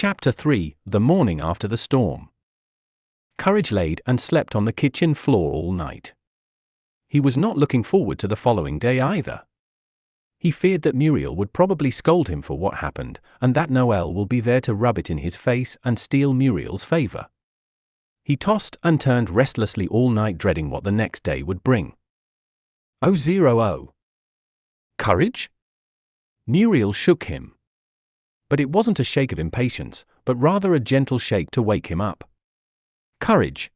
Chapter 3: The Morning After the Storm. Courage laid and slept on the kitchen floor all night. He was not looking forward to the following day either. He feared that Muriel would probably scold him for what happened, and that Noel will be there to rub it in his face and steal Muriel's favor. He tossed and turned restlessly all night, dreading what the next day would bring. Oh. Courage? Muriel shook him. But it wasn't a shake of impatience, but rather a gentle shake to wake him up. Courage.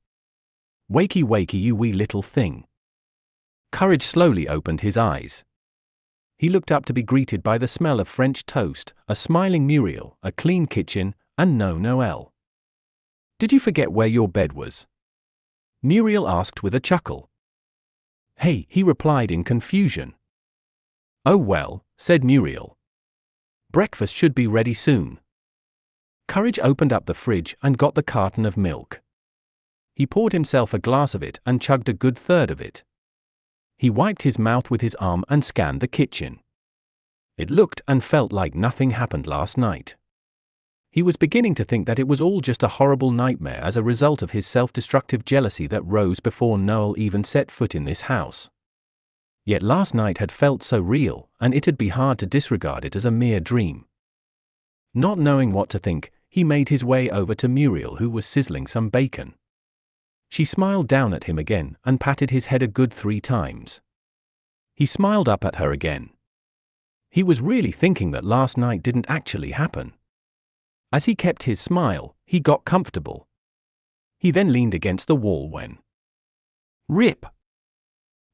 Wakey, wakey, you wee little thing. Courage slowly opened his eyes. He looked up to be greeted by the smell of French toast, a smiling Muriel, a clean kitchen, and no Noel. Did you forget where your bed was? Muriel asked with a chuckle. Hey, he replied in confusion. Oh well, said Muriel. Breakfast should be ready soon. Courage opened up the fridge and got the carton of milk. He poured himself a glass of it and chugged a good third of it. He wiped his mouth with his arm and scanned the kitchen. It looked and felt like nothing happened last night. He was beginning to think that it was all just a horrible nightmare as a result of his self-destructive jealousy that rose before Noel even set foot in this house. Yet last night had felt so real, and it'd be hard to disregard it as a mere dream. Not knowing what to think, he made his way over to Muriel, who was sizzling some bacon. She smiled down at him again and patted his head a good 3 times. He smiled up at her again. He was really thinking that last night didn't actually happen. As he kept his smile, he got comfortable. He then leaned against the wall when rip!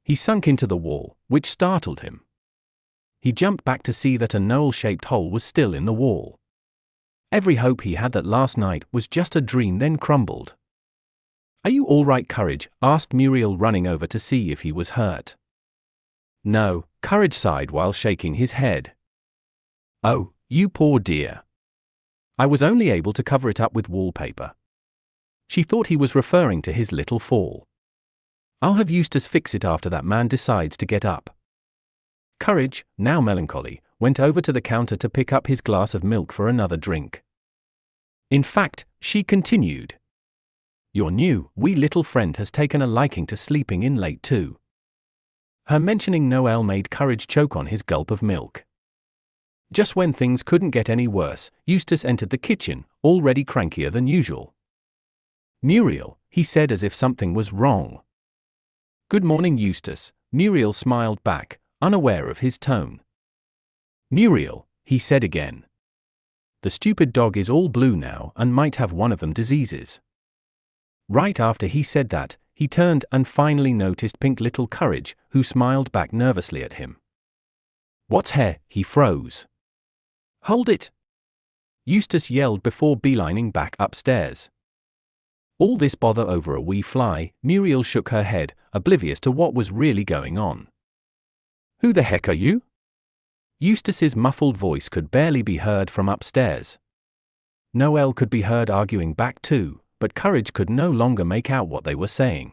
He sunk into the wall, which startled him. He jumped back to see that a Noel-shaped hole was still in the wall. Every hope he had that last night was just a dream then crumbled. Are you all right, Courage? Asked Muriel, running over to see if he was hurt. No, Courage sighed while shaking his head. Oh, you poor dear. I was only able to cover it up with wallpaper. She thought he was referring to his little fall. I'll have Eustace fix it after that man decides to get up. Courage, now melancholy, went over to the counter to pick up his glass of milk for another drink. In fact, she continued, your new, wee little friend has taken a liking to sleeping in late too. Her mentioning Noel made Courage choke on his gulp of milk. Just when things couldn't get any worse, Eustace entered the kitchen, already crankier than usual. Muriel, he said as if something was wrong. Good morning, Eustace, Muriel smiled back, unaware of his tone. Muriel, he said again. The stupid dog is all blue now and might have one of them diseases. Right after he said that, he turned and finally noticed pink little Courage, who smiled back nervously at him. What's hair? He froze. Hold it! Eustace yelled before beelining back upstairs. All this bother over a wee fly? Muriel shook her head, oblivious to what was really going on. Who the heck are you? Eustace's muffled voice could barely be heard from upstairs. Noel could be heard arguing back too, but Courage could no longer make out what they were saying.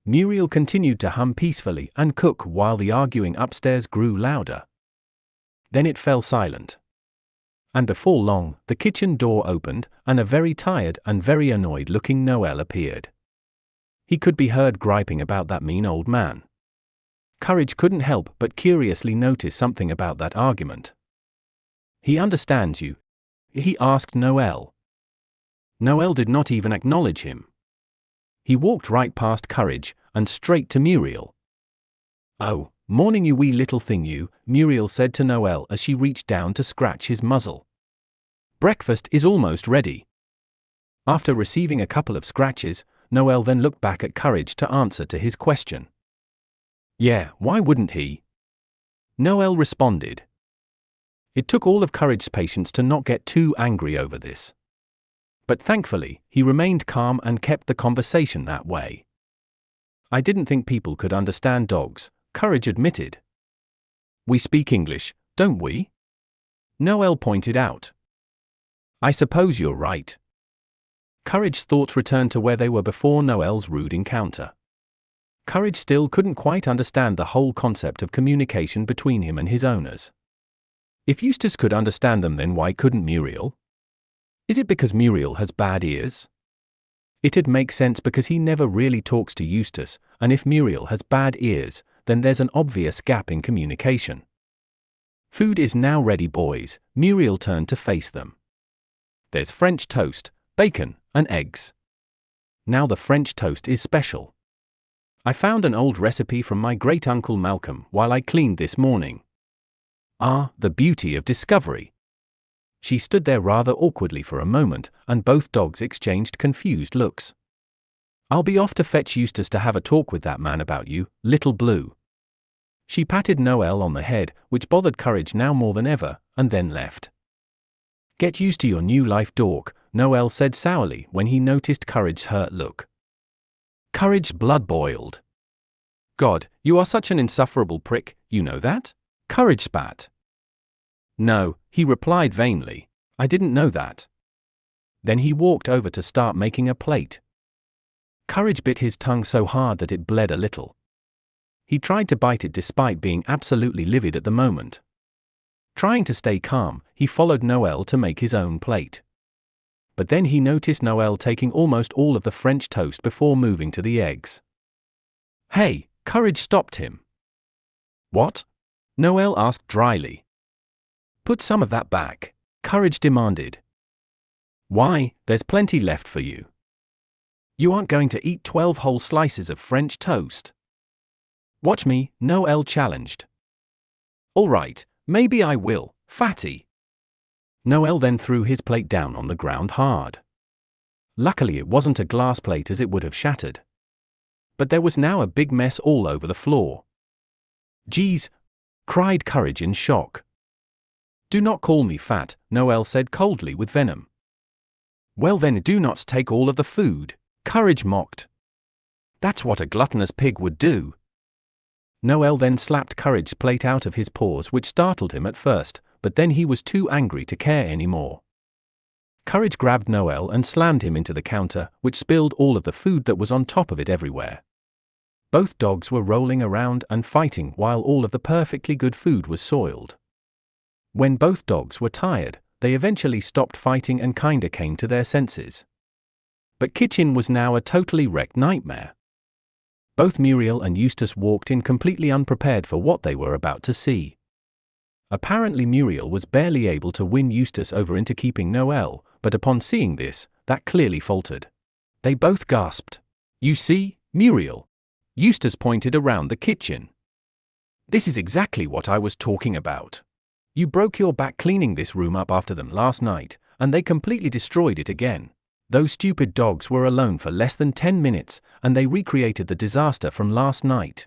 Muriel continued to hum peacefully and cook while the arguing upstairs grew louder. Then it fell silent. And before long, the kitchen door opened, and a very tired and very annoyed-looking Noel appeared. He could be heard griping about that mean old man. Courage couldn't help but curiously notice something about that argument. He understands you? He asked Noel. Noel did not even acknowledge him. He walked right past Courage, and straight to Muriel. Oh, morning, you wee little thing, you, Muriel said to Noel as she reached down to scratch his muzzle. Breakfast is almost ready. After receiving a couple of scratches, Noel then looked back at Courage to answer to his question. Yeah, why wouldn't he? Noel responded. It took all of Courage's patience to not get too angry over this. But thankfully, he remained calm and kept the conversation that way. I didn't think people could understand dogs, Courage admitted. We speak English, don't we? Noel pointed out. I suppose you're right. Courage's thoughts returned to where they were before Noel's rude encounter. Courage still couldn't quite understand the whole concept of communication between him and his owners. If Eustace could understand them, then why couldn't Muriel? Is it because Muriel has bad ears? It'd make sense because he never really talks to Eustace, and if Muriel has bad ears, then there's an obvious gap in communication. Food is now ready, boys. Muriel turned to face them. There's French toast, bacon, and eggs. Now the French toast is special. I found an old recipe from my great-uncle Malcolm while I cleaned this morning. Ah, the beauty of discovery. She stood there rather awkwardly for a moment, and both dogs exchanged confused looks. I'll be off to fetch Eustace to have a talk with that man about you, little Blue. She patted Noel on the head, which bothered Courage now more than ever, and then left. Get used to your new life, dork, Noel said sourly when he noticed Courage's hurt look. Courage's blood boiled. God, you are such an insufferable prick, you know that? Courage spat. No, he replied vainly. I didn't know that. Then he walked over to start making a plate. Courage bit his tongue so hard that it bled a little. He tried to bite it despite being absolutely livid at the moment. Trying to stay calm, he followed Noel to make his own plate. But then he noticed Noel taking almost all of the French toast before moving to the eggs. Hey, Courage stopped him. What? Noel asked dryly. Put some of that back, Courage demanded. Why, there's plenty left for you. You aren't going to eat 12 whole slices of French toast. Watch me, Noel challenged. All right, maybe I will, fatty. Noel then threw his plate down on the ground hard. Luckily it wasn't a glass plate, as it would have shattered. But there was now a big mess all over the floor. Geez, cried Courage in shock. Do not call me fat, Noel said coldly with venom. Well then do not take all of the food, Courage mocked. That's what a gluttonous pig would do. Noel then slapped Courage's plate out of his paws, which startled him at first, but then he was too angry to care anymore. Courage grabbed Noel and slammed him into the counter, which spilled all of the food that was on top of it everywhere. Both dogs were rolling around and fighting while all of the perfectly good food was soiled. When both dogs were tired, they eventually stopped fighting and kinda came to their senses. But kitchen was now a totally wrecked nightmare. Both Muriel and Eustace walked in completely unprepared for what they were about to see. Apparently Muriel was barely able to win Eustace over into keeping Noel, but upon seeing this, that clearly faltered. They both gasped. You see, Muriel. Eustace pointed around the kitchen. This is exactly what I was talking about. You broke your back cleaning this room up after them last night, and they completely destroyed it again. Those stupid dogs were alone for less than 10 minutes, and they recreated the disaster from last night.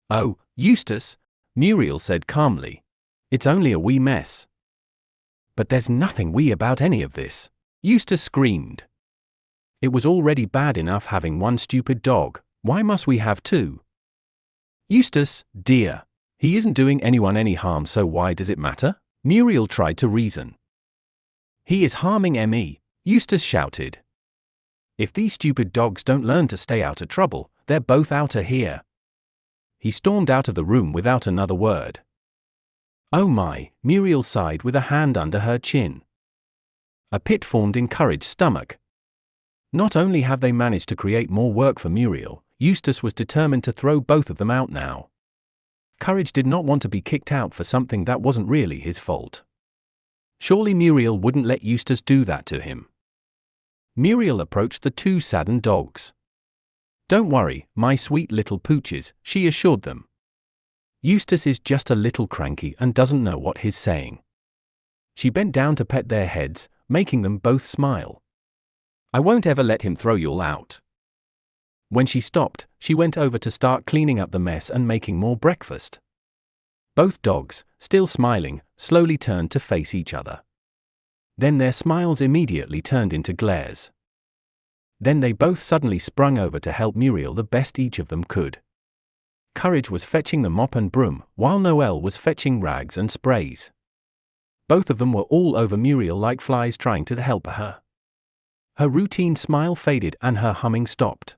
Oh, Eustace, Muriel said calmly. It's only a wee mess. But there's nothing wee about any of this, Eustace screamed. It was already bad enough having one stupid dog, why must we have two? Eustace, dear, he isn't doing anyone any harm, so why does it matter? Muriel tried to reason. He is harming me, Eustace shouted. If these stupid dogs don't learn to stay out of trouble, they're both out of here. He stormed out of the room without another word. Oh my, Muriel sighed with a hand under her chin. A pit formed in Courage's stomach. Not only have they managed to create more work for Muriel, Eustace was determined to throw both of them out now. Courage did not want to be kicked out for something that wasn't really his fault. Surely Muriel wouldn't let Eustace do that to him. Muriel approached the two saddened dogs. Don't worry, my sweet little pooches, she assured them. Eustace is just a little cranky and doesn't know what he's saying. She bent down to pet their heads, making them both smile. I won't ever let him throw you all out. When she stopped, she went over to start cleaning up the mess and making more breakfast. Both dogs, still smiling, slowly turned to face each other. Then their smiles immediately turned into glares. Then they both suddenly sprung over to help Muriel the best each of them could. Courage was fetching the mop and broom, while Noel was fetching rags and sprays. Both of them were all over Muriel like flies trying to help her. Her routine smile faded and her humming stopped.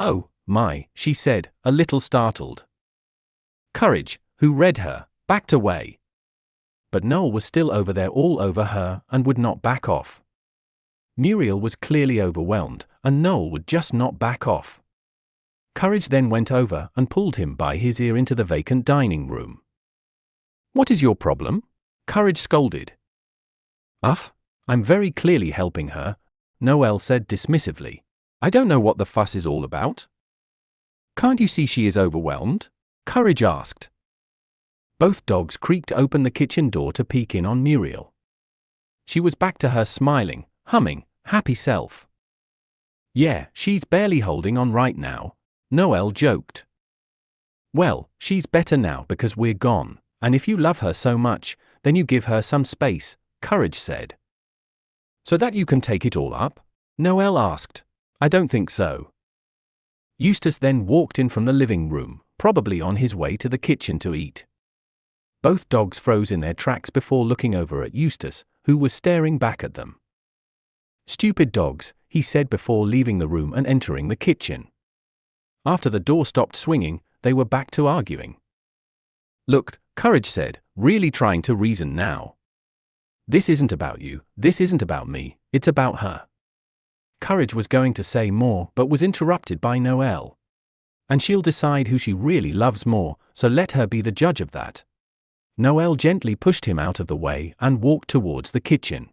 Oh, my, she said, a little startled. Courage, who read her, backed away. but Noel was still over there all over her and would not back off. Muriel was clearly overwhelmed, and Noel would just not back off. Courage then went over and pulled him by his ear into the vacant dining room. "What is your problem?" Courage scolded. "Ugh, I'm very clearly helping her," Noel said dismissively. "I don't know what the fuss is all about." "Can't you see she is overwhelmed?" Courage asked. Both dogs creaked open the kitchen door to peek in on Muriel. She was back to her smiling, humming, happy self. "Yeah, she's barely holding on right now," Noel joked. "Well, she's better now because we're gone, and if you love her so much, then you give her some space," Courage said. "So that you can take it all up?" Noel asked. "I don't think so." Eustace then walked in from the living room, probably on his way to the kitchen to eat. Both dogs froze in their tracks before looking over at Eustace, who was staring back at them. "Stupid dogs," he said before leaving the room and entering the kitchen. After the door stopped swinging, they were back to arguing. "Look," Courage said, really trying to reason now. "This isn't about you, this isn't about me, it's about her." Courage was going to say more but was interrupted by Noel. "And she'll decide who she really loves more, so let her be the judge of that." Noel gently pushed him out of the way and walked towards the kitchen.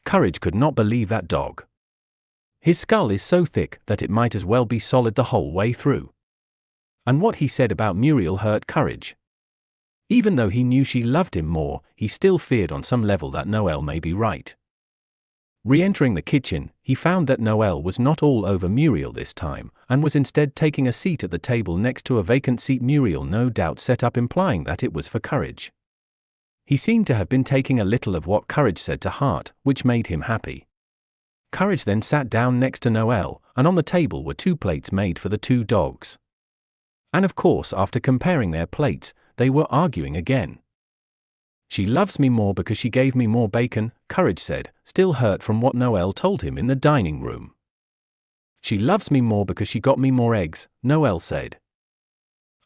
Courage could not believe that dog. His skull is so thick that it might as well be solid the whole way through. And what he said about Muriel hurt Courage. Even though he knew she loved him more, he still feared on some level that Noel may be right. Re-entering the kitchen, he found that Noel was not all over Muriel this time, and was instead taking a seat at the table next to a vacant seat Muriel no doubt set up, implying that it was for Courage. He seemed to have been taking a little of what Courage said to heart, which made him happy. Courage then sat down next to Noel, and on the table were 2 plates made for the 2 dogs. And of course, after comparing their plates, they were arguing again. "She loves me more because she gave me more bacon," Courage said, still hurt from what Noel told him in the dining room. "She loves me more because she got me more eggs," Noel said.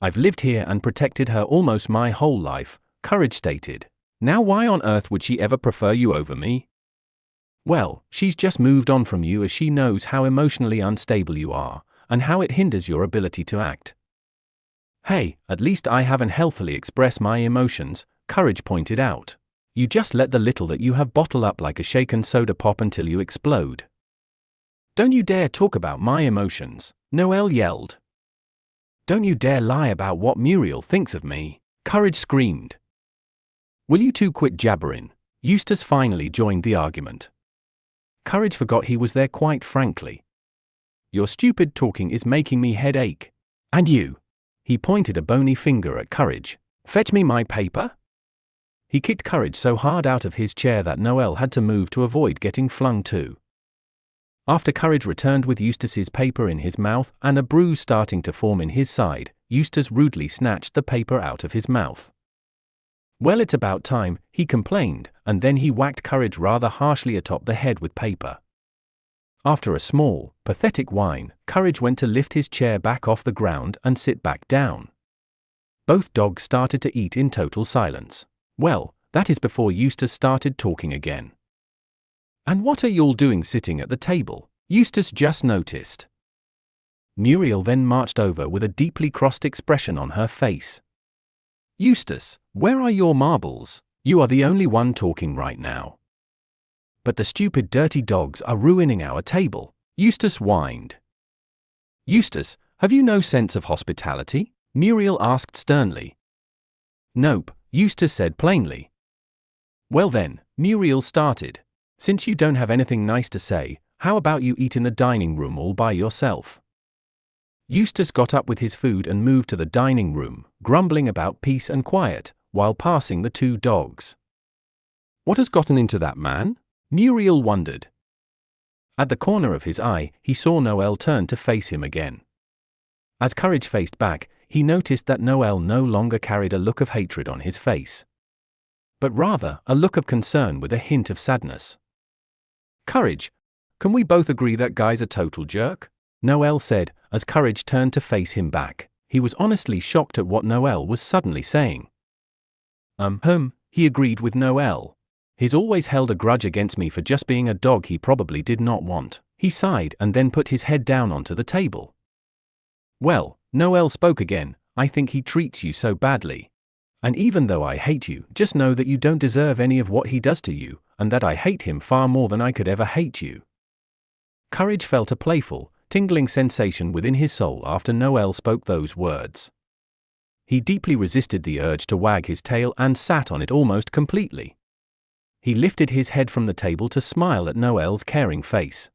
"I've lived here and protected her almost my whole life," Courage stated. "Now why on earth would she ever prefer you over me?" "Well, she's just moved on from you as she knows how emotionally unstable you are, and how it hinders your ability to act." "Hey, at least I haven't healthily expressed my emotions," Courage pointed out. "You just let the little that you have bottle up like a shaken soda pop until you explode." "Don't you dare talk about my emotions," Noel yelled. "Don't you dare lie about what Muriel thinks of me," Courage screamed. "Will you 2 quit jabbering?" Eustace finally joined the argument. Courage forgot he was there quite frankly. "Your stupid talking is making me headache. And you," he pointed a bony finger at Courage, "fetch me my paper." He kicked Courage so hard out of his chair that Noel had to move to avoid getting flung too. After Courage returned with Eustace's paper in his mouth and a bruise starting to form in his side, Eustace rudely snatched the paper out of his mouth. "Well, it's about time," he complained, and then he whacked Courage rather harshly atop the head with paper. After a small, pathetic whine, Courage went to lift his chair back off the ground and sit back down. Both dogs started to eat in total silence. Well, that is before Eustace started talking again. "And what are y'all doing sitting at the table?" Eustace just noticed. Muriel then marched over with a deeply crossed expression on her face. "Eustace, where are your marbles? You are the only one talking right now." "But the stupid dirty dogs are ruining our table," Eustace whined. "Eustace, have you no sense of hospitality?" Muriel asked sternly. "Nope," Eustace said plainly. "Well then," Muriel started, "since you don't have anything nice to say, how about you eat in the dining room all by yourself?" Eustace got up with his food and moved to the dining room, grumbling about peace and quiet, while passing the 2 dogs. "What has gotten into that man?" Muriel wondered. At the corner of his eye, he saw Noel turn to face him again. As Courage faced back, he noticed that Noel no longer carried a look of hatred on his face, but rather a look of concern with a hint of sadness. "Courage, can we both agree that guy's a total jerk?" Noel said, as Courage turned to face him back. He was honestly shocked at what Noel was suddenly saying. he agreed with Noel. He's always held a grudge against me for just being a dog he probably did not want. He sighed and then put his head down onto the table. Well, Noel spoke again, I think he treats you so badly. And even though I hate you, just know that you don't deserve any of what he does to you, and that I hate him far more than I could ever hate you. Courage felt a playful, tingling sensation within his soul after Noel spoke those words. He deeply resisted the urge to wag his tail and sat on it almost completely. He lifted his head from the table to smile at Noel's caring face.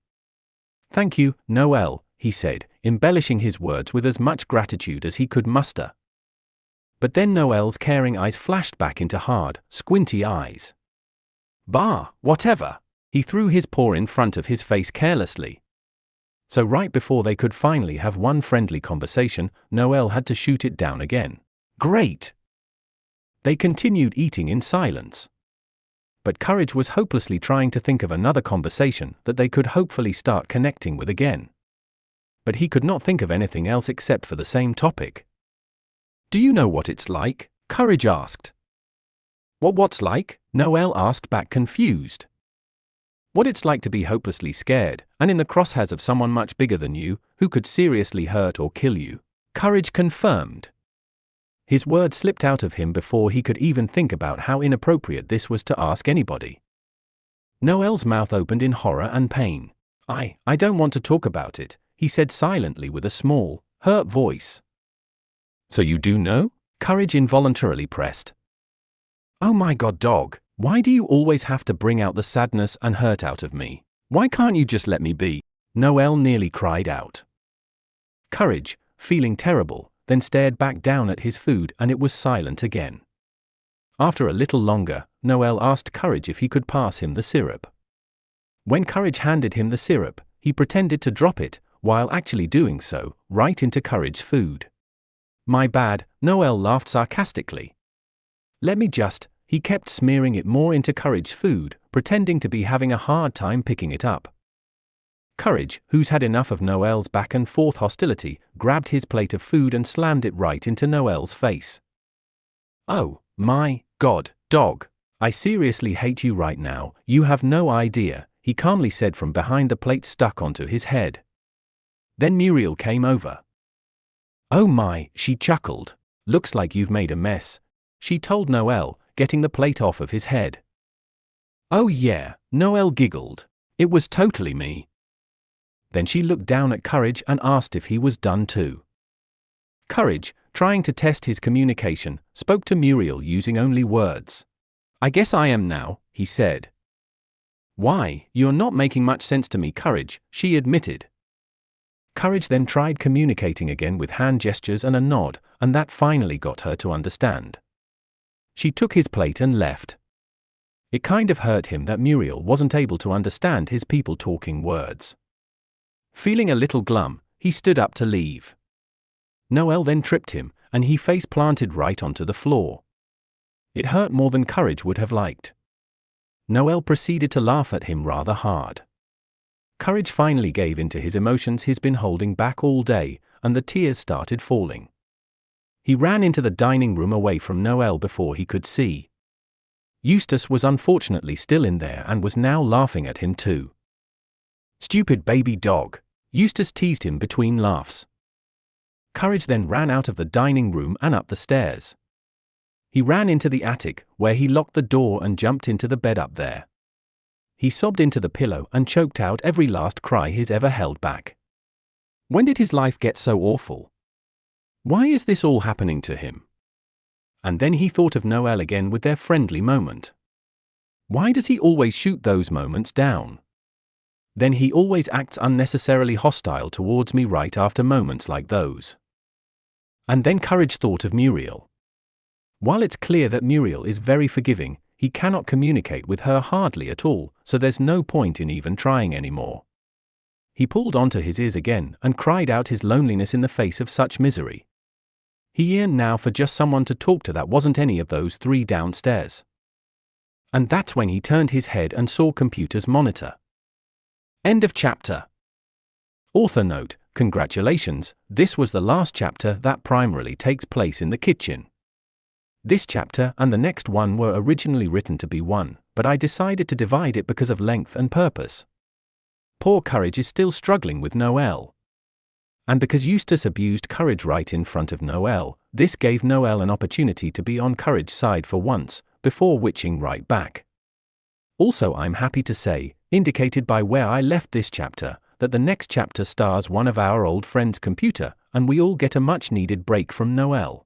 Thank you, Noel, he said, embellishing his words with as much gratitude as he could muster. But then Noel's caring eyes flashed back into hard, squinty eyes. Bah, whatever! He threw his paw in front of his face carelessly. So right before they could finally have one friendly conversation, Noel had to shoot it down again. Great! They continued eating in silence. But Courage was hopelessly trying to think of another conversation that they could hopefully start connecting with again. But he could not think of anything else except for the same topic. Do you know what it's like? Courage asked. What's like? Noel asked back, confused. What it's like to be hopelessly scared, and in the crosshairs of someone much bigger than you, who could seriously hurt or kill you. Courage confirmed. His words slipped out of him before he could even think about how inappropriate this was to ask anybody. Noel's mouth opened in horror and pain. I don't want to talk about it, he said silently with a small, hurt voice. So you do know? Courage involuntarily pressed. Oh my God, dog, why do you always have to bring out the sadness and hurt out of me? Why can't you just let me be? Noel nearly cried out. Courage, feeling terrible, then stared back down at his food and it was silent again. After a little longer, Noel asked Courage if he could pass him the syrup. When Courage handed him the syrup, he pretended to drop it, while actually doing so, right into Courage's food. My bad, Noel laughed sarcastically. Let me just, he kept smearing it more into Courage's food, pretending to be having a hard time picking it up. Courage, who's had enough of Noel's back and forth hostility, grabbed his plate of food and slammed it right into Noel's face. Oh, my God, dog. I seriously hate you right now, you have no idea, he calmly said from behind the plate stuck onto his head. Then Muriel came over. Oh my, she chuckled. Looks like you've made a mess, she told Noel, getting the plate off of his head. Oh yeah, Noel giggled. It was totally me. Then she looked down at Courage and asked if he was done too. Courage, trying to test his communication, spoke to Muriel using only words. I guess I am now, he said. Why, you're not making much sense to me, Courage, she admitted. Courage then tried communicating again with hand gestures and a nod, and that finally got her to understand. She took his plate and left. It kind of hurt him that Muriel wasn't able to understand his people-talking words. Feeling a little glum, he stood up to leave. Noel then tripped him, and he face-planted right onto the floor. It hurt more than Courage would have liked. Noel proceeded to laugh at him rather hard. Courage finally gave in to his emotions he's been holding back all day, and the tears started falling. He ran into the dining room away from Noel before he could see. Eustace was unfortunately still in there and was now laughing at him too. Stupid baby dog, Eustace teased him between laughs. Courage then ran out of the dining room and up the stairs. He ran into the attic, where he locked the door and jumped into the bed up there. He sobbed into the pillow and choked out every last cry he's ever held back. When did his life get so awful? Why is this all happening to him? And then he thought of Noel again with their friendly moment. Why does he always shoot those moments down? Then he always acts unnecessarily hostile towards me right after moments like those. And then Courage thought of Muriel. While it's clear that Muriel is very forgiving, he cannot communicate with her hardly at all, so there's no point in even trying anymore. He pulled onto his ears again and cried out his loneliness in the face of such misery. He yearned now for just someone to talk to that wasn't any of those three downstairs. And that's when he turned his head and saw Computer's monitor. End of chapter. Author note, congratulations, this was the last chapter that primarily takes place in the kitchen. This chapter and the next one were originally written to be one, but I decided to divide it because of length and purpose. Poor Courage is still struggling with Noelle. And because Eustace abused Courage right in front of Noelle, this gave Noelle an opportunity to be on Courage's side for once, before witching right back. Also, I'm happy to say, indicated by where I left this chapter, that the next chapter stars one of our old friends' computer, and we all get a much-needed break from Noelle.